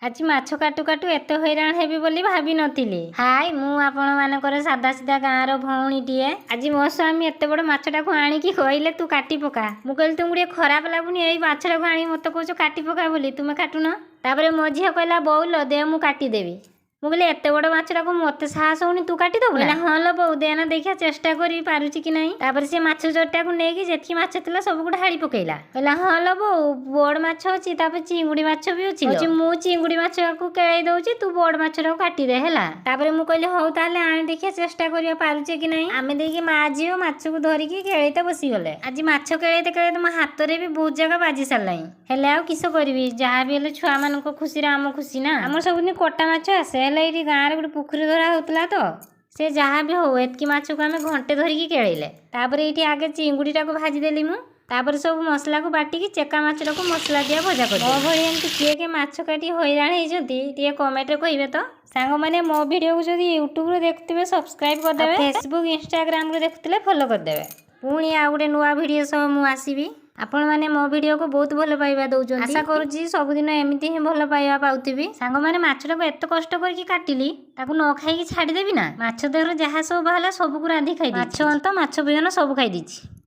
आज माछ काटू काटू एत हैरान हेबी बोली भाभी नथिली। हाय मु आपण मानकर सादा सीधा गाँव भौणीटीए। आज मो स्वामी एत बड़ माछटा को आनिकी कहले तू काटी पका। मु कहली तुमको ଟିକେ खराब लागुनी एई माछटा को आनी मते कहछ काटी पका बोली तुमे काटुन। तापरे मो झियो कहला बोल दे मु काटी देबी। मु कहली एत बड़ माछटा को मते साहस होनी तू काटी दबु ना। हां लो बौ देना देखिया चेष्टा करी पारुची कि नहीं। तापरे से माछ जोटा को नेकी जेतकी माछ थिला सब को ढाली पकेला। कहला हां लो बौ बड़ माछ अछि तापरे चिंगुडी माछ भी अछि अछि मु चिंगुडी माछ को केळै दउची तू बड़ माछरा को काटी दे हैला। तापरे मु कहली हौ ताले आने देखिया चेष्टा करिया पारुची कि नहीं। आमे देखि मा जियो माछ को धरी की केळैते बसी गले। आज माछ केळैते केळैते मो हाथ रे भी बहुत जगह बाजी सरलाई। हेले आ किसो करबी जहा भी हेले छुआ मान को खुशी रे आम खुशी ना। हमर सबनि कोटा माछ आसे हेले गाँव रे गोटे पुखरी धरा होतला तो से जहाँ भी हो एतकी माछ को आमे घंटे धरिकी केळैले। तापरे एठी आगे चिंगुडीटा को भाजी देली मु। तापरे सब मसला को बाटिकी चेका माछटा को मसला दिया भजा कर। मो भଳି एमती किए के माछ काटी हैरान हेजंती टिए कमेंट रे कहिबे तो। सांग माने मो वीडियो को जदी यूट्यूब रे देखतिबे सब्सक्राइब कर देबे। फेसबुक इंस्टाग्राम रे देखतिले फॉलो कर देबे। पुणी आ गोटे नुआ वीडियो सह मु आसीबी। आपण माने मो वीडियो को बहुत भल पाइबा दउचंती। आशा करूची सब दिन एमिति ही भल पाइबा पाउतिबी। सांग माने माछटा को एत कष्ट करके काटिली ताकू न खाई की छाडी देबी ना। माछ देहर जहा सब बाहला सब को रांधी खाई दी। माछ अंत माछ बिहन सब खाई दीची।